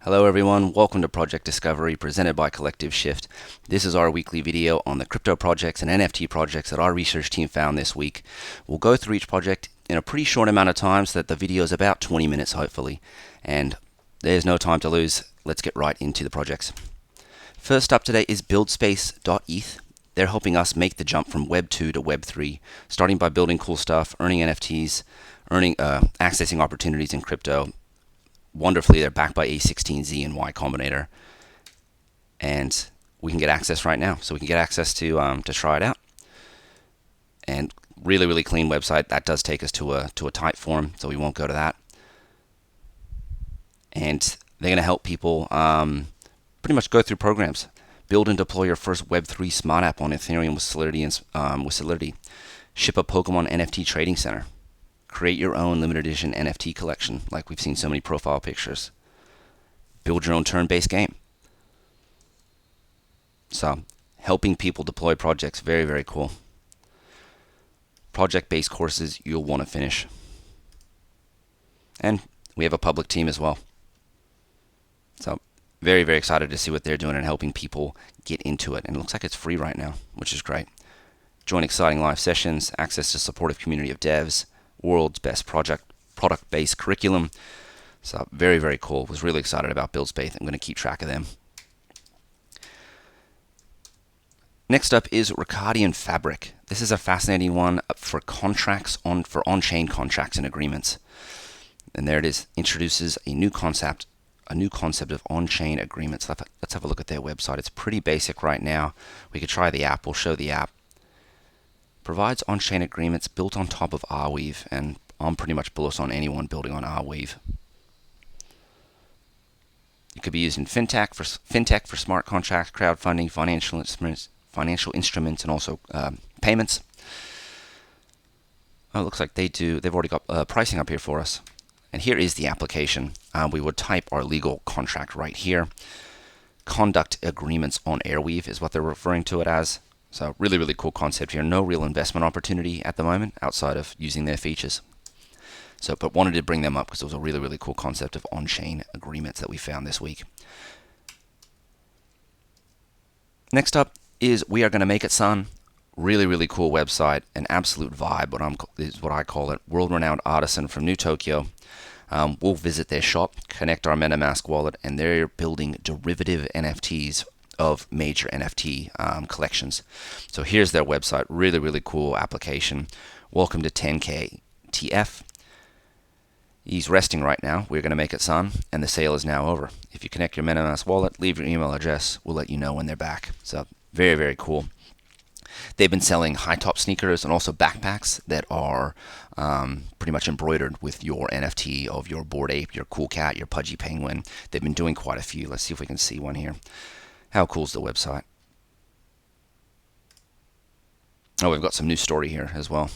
Hello everyone, welcome to Project Discovery presented by Collective Shift. This is our weekly video on the crypto projects and NFT projects that our research team found this week. We'll go through each project in a pretty short amount of time so that the video is about 20 minutes hopefully. And there's no time to lose, let's get right into the projects. First up today is Buildspace.eth. They're helping us make the jump from Web 2 to Web 3, starting by building cool stuff, earning NFTs, accessing opportunities in crypto. Wonderfully, they're backed by A16Z and Y Combinator, and we can get access right now. So we can get access to try it out. And really clean website. That does take us to a type form, so we won't go to that. And they're going to help people pretty much go through programs, build and deploy your first Web3 smart app on Ethereum with Solidity, ship a Pokemon NFT trading center. Create your own limited edition NFT collection, like we've seen so many profile pictures. Build your own turn-based game. So, helping people deploy projects, very cool. Project-based courses you'll want to finish. And we have a public team as well. So, very excited to see what they're doing and helping people get into it. And it looks like it's free right now, which is great. Join exciting live sessions, access to supportive community of devs, world's best product-based curriculum. So very cool. Was really excited about Buildspace. I'm going to keep track of them. Next up is Ricardian Fabric. This is a fascinating one for contracts for on-chain contracts and agreements. And there it is. Introduces a new concept of on-chain agreements. Let's have a look at their website. It's pretty basic right now. We could try the app. We'll show the app. Provides on-chain agreements built on top of Arweave, and I'm pretty much bullish on anyone building on Arweave. It could be used in fintech for smart contracts, crowdfunding, financial instruments, and also payments. Oh, it looks like they've already got pricing up here for us. And here is the application. We would type our legal contract right here. Conduct agreements on Arweave is what they're referring to it as. So really cool concept here. No real investment opportunity at the moment outside of using their features. So, but wanted to bring them up because it was a really cool concept of on-chain agreements that we found this week. Next up is We Are Gonna Make It Son. Really cool website, an absolute vibe. Is what I call it. World-renowned artisan from New Tokyo. We'll visit their shop, connect our MetaMask wallet, and they're building derivative NFTs of major NFT collections. So here's their website. Really cool application. Welcome to 10K TF. He's resting right now. We're going to make it, son. And the sale is now over. If you connect your MetaMask wallet, leave your email address. We'll let you know when they're back. So very cool. They've been selling high-top sneakers and also backpacks that are pretty much embroidered with your NFT of your Bored Ape, your Cool Cat, your Pudgy Penguin. They've been doing quite a few. Let's see if we can see one here. How cool is the website? Oh, we've got some new story here as well.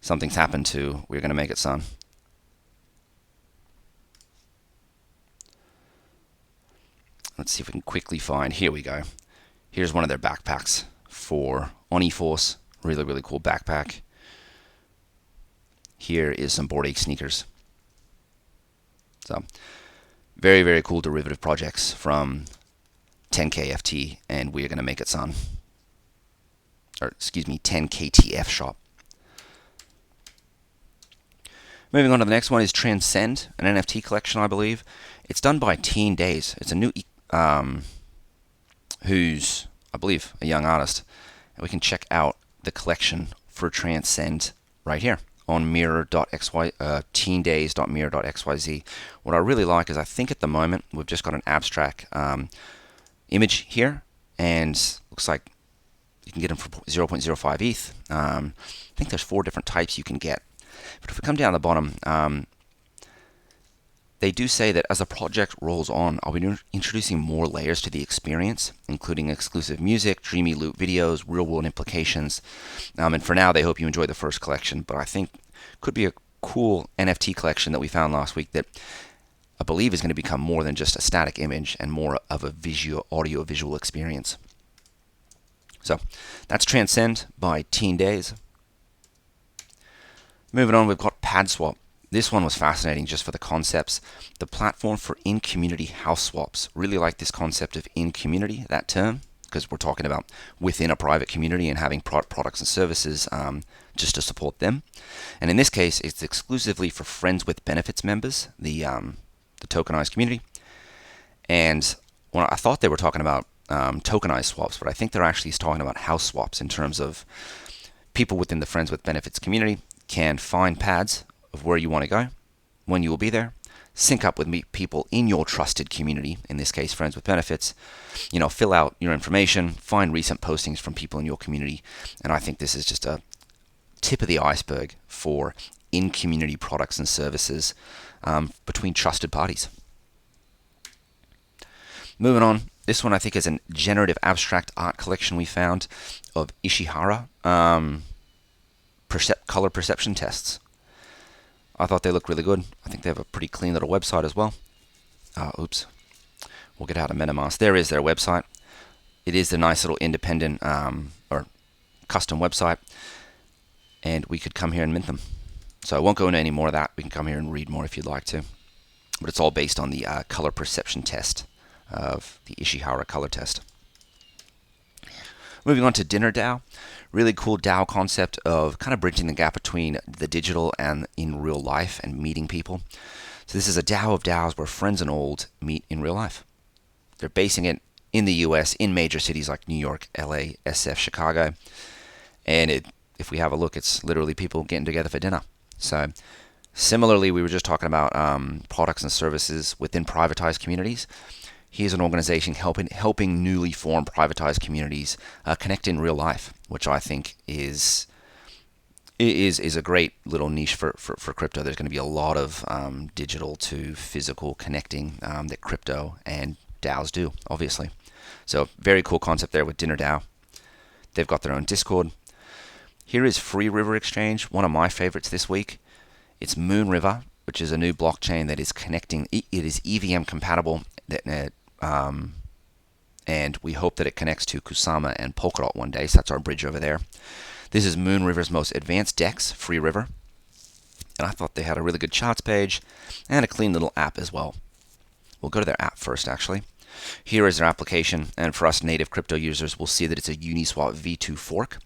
Something's happened to We're Gonna Make It, son. Let's see if we can quickly find. Here we go. Here's one of their backpacks for OniForce. Really cool backpack. Here is some Bored Ape sneakers. So very cool derivative projects from 10KFT, and We're Gonna Make It, son. Or excuse me, 10KTF shop. Moving on to the next one is Transcend, an NFT collection, I believe. It's done by Teen Days. It's a new who's, I believe, a young artist. And we can check out the collection for Transcend right here on teendays.mirror.xyz. What I really like is I think at the moment we've just got an abstract image here, and looks like you can get them for 0.05 ETH. I think there's 4 different types you can get. But if we come down the bottom, they do say that as the project rolls on, I'll be introducing more layers to the experience, including exclusive music, dreamy loop videos, real-world implications. And for now, they hope you enjoy the first collection, but I think could be a cool NFT collection that we found last week that I believe is going to become more than just a static image and more of a audio-visual experience. So that's Transcend by Teen Days. Moving on, we've got PADSWAP. This one was fascinating just for the concepts. The platform for in-community house swaps. Really like this concept of in-community, that term, because we're talking about within a private community and having products and services just to support them. And in this case, it's exclusively for friends with benefits members, the tokenized community. And when I thought they were talking about tokenized swaps, but I think they're actually talking about house swaps in terms of people within the friends with benefits community can find pads of where you want to go, when you will be there, sync up with people in your trusted community, in this case friends with benefits, fill out your information, find recent postings from people in your community, and I think this is just a tip of the iceberg for in-community products and services between trusted parties. Moving on, this one I think is a generative abstract art collection we found of Ishihara color perception tests. I thought they looked really good. I think they have a pretty clean little website as well. Oops. We'll get out of MetaMask. There is their website. It is the nice little independent or custom website. And we could come here and mint them. So I won't go into any more of that. We can come here and read more if you'd like to. But it's all based on the color perception test of the Ishihara color test. Moving on to DAO. Really cool DAO concept of kind of bridging the gap between the digital and in real life and meeting people. So this is a DAO of DAOs where friends and old meet in real life. They're basing it in the US in major cities like New York, LA, SF, Chicago. And if we have a look, it's literally people getting together for dinner. So similarly, we were just talking about products and services within privatized communities. Here's an organization helping newly formed privatized communities connect in real life, which I think is a great little niche for crypto. There's going to be a lot of digital to physical connecting that crypto and DAOs do, obviously. So very cool concept there with DAO. They've got their own Discord. Here is FreeRiver Exchange, one of my favorites this week. It's Moonriver, which is a new blockchain that is connecting. It is EVM compatible. And we hope that it connects to Kusama and Polkadot one day. So that's our bridge over there. This is Moonriver's most advanced DEX, FreeRiver. And I thought they had a really good charts page and a clean little app as well. We'll go to their app first, actually. Here is their application. And for us native crypto users, we'll see that it's a Uniswap v2 fork.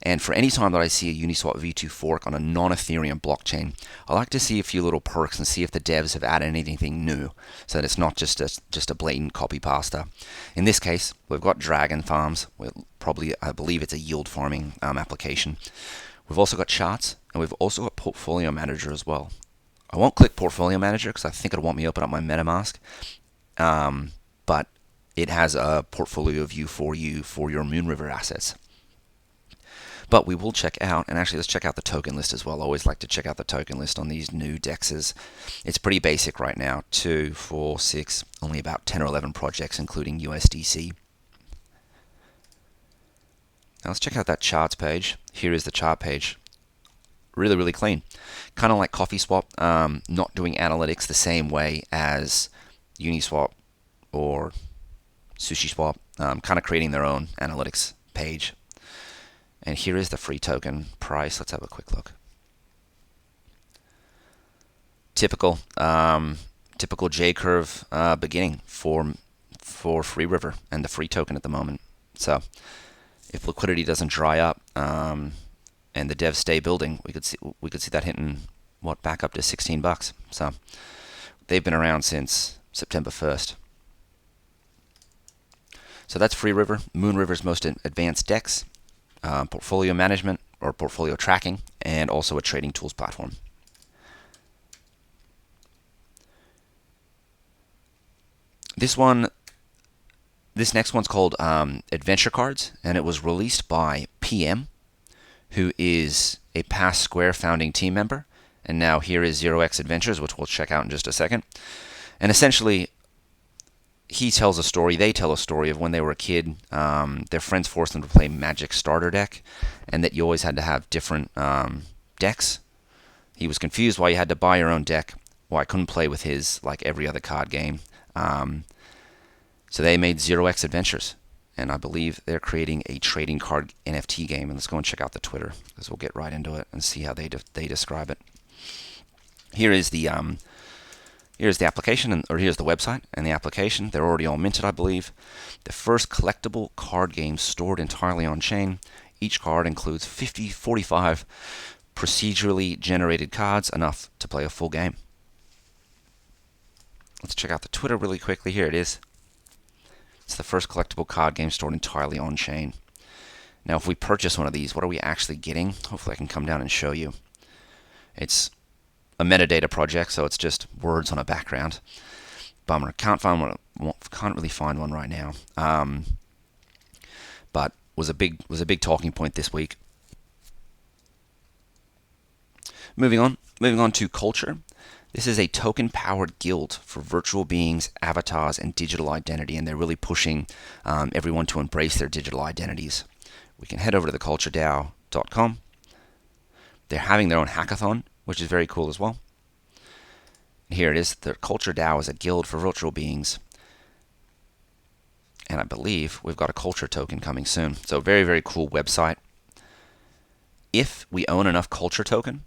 And for any time that I see a Uniswap v2 fork on a non-Ethereum blockchain, I like to see a few little perks and see if the devs have added anything new, so that it's not just a blatant copy pasta. In this case, we've got Dragon Farms. I believe it's a yield farming application. We've also got charts, and we've also got Portfolio Manager as well. I won't click Portfolio Manager because I think it'll want me to open up my MetaMask, but it has a portfolio view for you for your Moonriver assets. But we will check out, and actually let's check out the token list as well. I always like to check out the token list on these new DEXs. It's pretty basic right now. 2, 4, 6, only about 10 or 11 projects, including USDC. Now let's check out that charts page. Here is the chart page. Really, really clean. Kind of like CoffeeSwap, not doing analytics the same way as Uniswap or SushiSwap, kind of creating their own analytics page. And here is the free token price. Let's have a quick look. Typical J-curve beginning for FreeRiver and the free token at the moment. So if liquidity doesn't dry up and the devs stay building, we could see that hitting back up to $16. So they've been around since September 1st. So that's FreeRiver, Moonriver's most advanced DEX. Portfolio management or portfolio tracking, and also a trading tools platform. This next one's called Adventure Cards, and it was released by PM, who is a past Square founding team member, and now here is 0x Adventures, which we'll check out in just a second. And essentially, he tells a story, they tell a story of when they were a kid, their friends forced them to play Magic Starter Deck, and that you always had to have different decks. He was confused why you had to buy your own deck, why I couldn't play with his like every other card game. So they made 0x Adventures, and I believe they're creating a trading card NFT game. And let's go and check out the Twitter, because we'll get right into it and see how they describe it. Here is the here's the application, or here's the website and the application. They're already all minted, I believe. The first collectible card game stored entirely on chain. Each card includes 45 procedurally generated cards, enough to play a full game. Let's check out the Twitter really quickly. Here it is. It's the first collectible card game stored entirely on chain. Now, if we purchase one of these, what are we actually getting? Hopefully I can come down and show you. It's a metadata project, so it's just words on a background. Bummer. Can't really find one right now. But was a big talking point this week. Moving on to Culture. This is a token-powered guild for virtual beings, avatars, and digital identity, and they're really pushing everyone to embrace their digital identities. We can head over to the culturedao.com. They're having their own hackathon, which is very cool as well. Here it is. The Culture DAO is a guild for virtual beings. And I believe we've got a culture token coming soon. So very, very cool website. If we own enough culture token,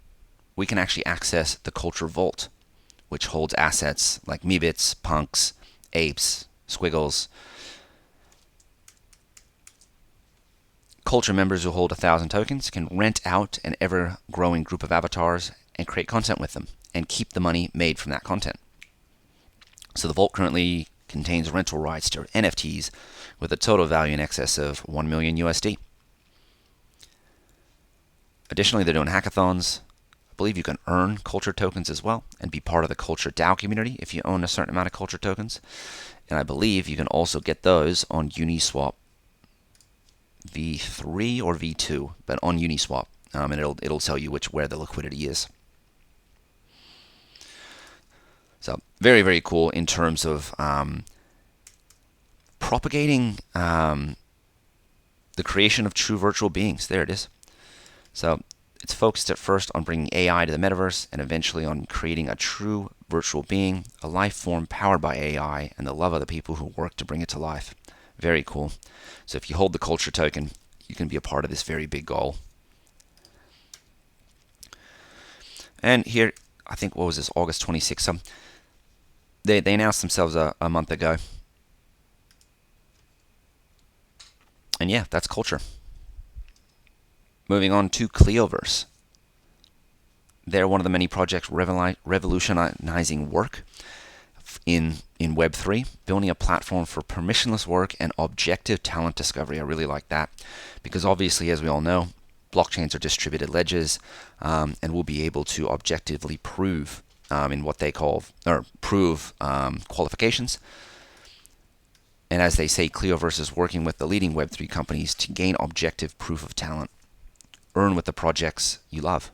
we can actually access the Culture Vault, which holds assets like Meebits, Punks, Apes, Squiggles. Culture members who hold 1,000 tokens can rent out an ever-growing group of avatars and create content with them, and keep the money made from that content. So the vault currently contains rental rights to NFTs with a total value in excess of 1 million USD. Additionally, they're doing hackathons. I believe you can earn culture tokens as well and be part of the Culture DAO community if you own a certain amount of culture tokens. And I believe you can also get those on Uniswap V3 or V2, but on Uniswap, and it'll tell you where the liquidity is. So very, very cool in terms of propagating the creation of true virtual beings. There it is. So it's focused at first on bringing AI to the metaverse, and eventually on creating a true virtual being, a life form powered by AI and the love of the people who work to bring it to life. Very cool. So if you hold the culture token, you can be a part of this very big goal. And here, I think, what was this, August 26th? So they announced themselves a month ago. And yeah, that's Culture. Moving on to Kleoverse. They're one of the many projects revolutionizing work in Web3, building a platform for permissionless work and objective talent discovery. I really like that because obviously, as we all know, blockchains are distributed ledgers, and we'll be able to objectively prove in what they call, or prove qualifications. And as they say, Kleoverse is working with the leading Web3 companies to gain objective proof of talent. Earn with the projects you love.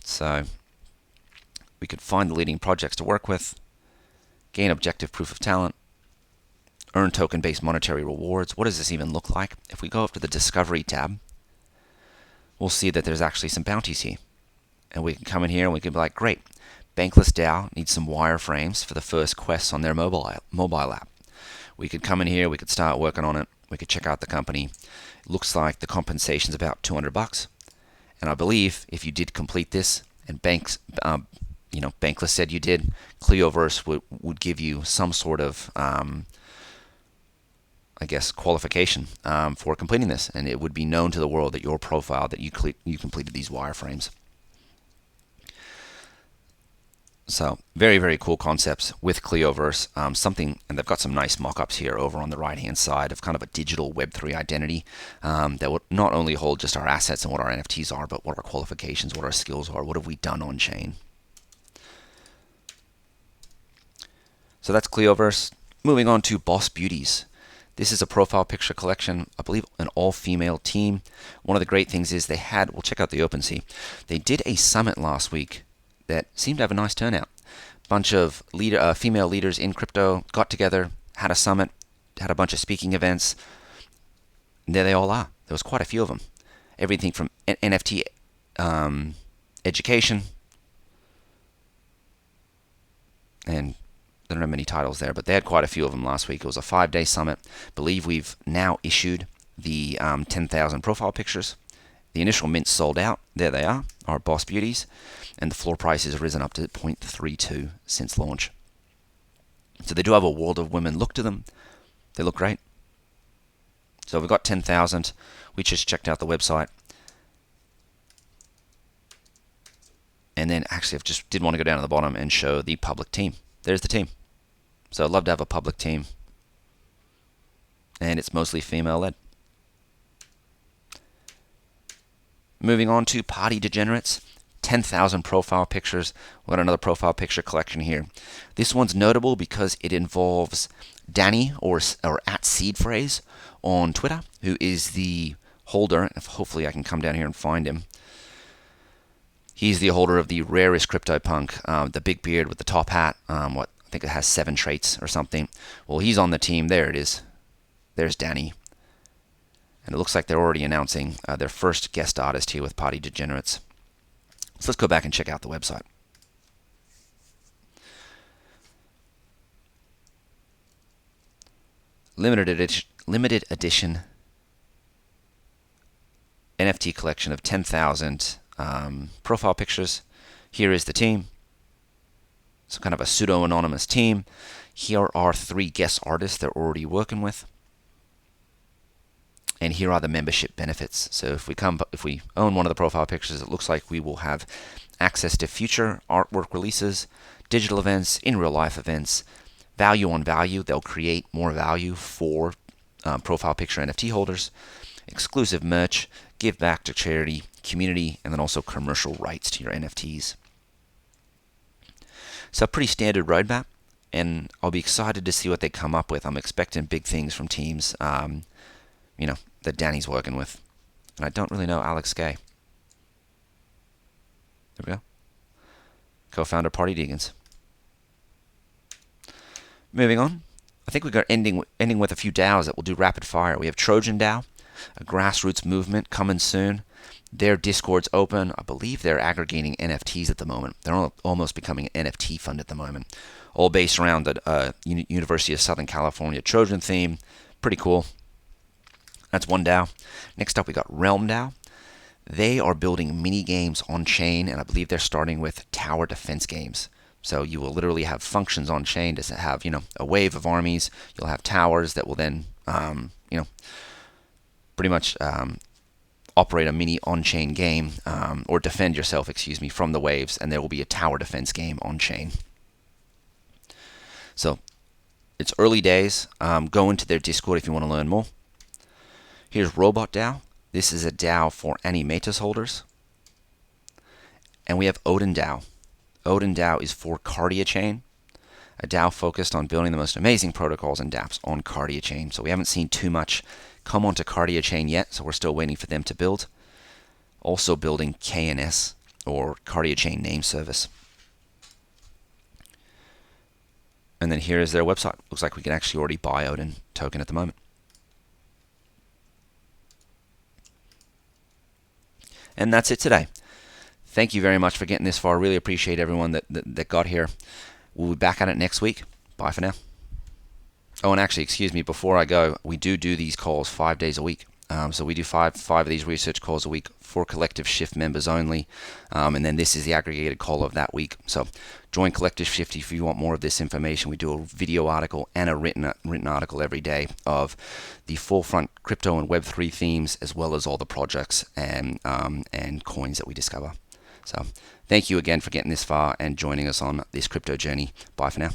So we could find the leading projects to work with, gain objective proof of talent, earn token-based monetary rewards. What does this even look like? If we go up to the Discovery tab, we'll see that there's actually some bounties here. And we can come in here and we can be like, great, Bankless DAO needs some wireframes for the first quests on their mobile app. We could come in here, we could start working on it, we could check out the company. It looks like the compensation's about $200. And I believe if you did complete this, and Bankless said you did, Kleoverse would give you some sort of, qualification for completing this, and it would be known to the world that your profile that you completed these wireframes. So very, very cool concepts with Kleoverse. And they've got some nice mock-ups here over on the right-hand side of kind of a digital Web3 identity that would not only hold just our assets and what our NFTs are, but what our qualifications, what our skills are, what have we done on chain. So that's Kleoverse. Moving on to Boss Beauties. This is a profile picture collection, I believe an all-female team. One of the great things is we'll check out the OpenSea. They did a summit last week that seemed to have a nice turnout. Bunch of female leaders in crypto got together, had a summit, had a bunch of speaking events. And there they all are. There was quite a few of them. Everything from NFT education, and I don't have many titles there, but they had quite a few of them last week. It was a 5-day summit. I believe we've now issued the 10,000 profile pictures, The initial mints sold out. There they are, our Boss Beauties. And the floor price has risen up to 0.32 since launch. So they do have a World of Women look to them. They look great. So we've got 10,000. We just checked out the website. And then actually I just did want to go down to the bottom and show the public team. There's the team. So I'd love to have a public team. And it's mostly female led. Moving on to Party Degenerates. 10,000 profile pictures. We've got another profile picture collection here. This one's notable because it involves Danny, or at Seedphrase on Twitter, who is the holder. Hopefully I can come down here and find him. He's the holder of the rarest CryptoPunk, the big beard with the top hat. I think it has 7 traits or something. Well, he's on the team. There it is. There's Danny. And it looks like they're already announcing their first guest artist here with Party Degenerates. So let's go back and check out the website. Limited edition NFT collection of 10,000 profile pictures. Here is the team. So kind of a pseudo-anonymous team. Here are 3 guest artists they're already working with. And here are the membership benefits. So if we own one of the profile pictures, it looks like we will have access to future artwork releases, digital events, in real life events, value on value. They'll create more value for profile picture NFT holders, exclusive merch, give back to charity, community, and then also commercial rights to your NFTs. So a pretty standard roadmap, and I'll be excited to see what they come up with. I'm expecting big things from teams, that Danny's working with. And I don't really know Alex Gay. There we go. Co-founder Party Degens. Moving on. I think we got ending with a few DAOs that will do rapid fire. We have Trojan DAO, a grassroots movement coming soon. Their Discord's open. I believe they're aggregating NFTs at the moment. They're almost becoming an NFT fund at the moment. All based around the University of Southern California Trojan theme. Pretty cool. That's one DAO. Next up, we got RealmDAO. They are building mini games on chain, and I believe they're starting with tower defense games. So you will literally have functions on chain to have, a wave of armies. You'll have towers that will then, pretty much operate a mini on-chain game, or defend yourself, from the waves, and there will be a tower defense game on chain. So it's early days. Go into their Discord if you want to learn more. Here's RobotDAO. This is a DAO for Animatus holders. And we have OdinDAO. OdinDAO is for Cardia Chain, a DAO focused on building the most amazing protocols and dApps on Cardia Chain. So we haven't seen too much come onto Cardia Chain yet, so we're still waiting for them to build. Also building KNS, or Cardia Chain Name Service. And then here is their website. Looks like we can actually already buy Odin token at the moment. And that's it today. Thank you very much for getting this far. Really appreciate everyone that got here. We'll be back at it next week. Bye for now. Oh, and actually, before I go, we do these calls 5 days a week. So we do five of these research calls a week for Collective Shift members only. And then this is the aggregated call of that week. So join Collective Shift if you want more of this information. We do a video article and a written article every day of the forefront crypto and Web3 themes, as well as all the projects and coins that we discover. So thank you again for getting this far and joining us on this crypto journey. Bye for now.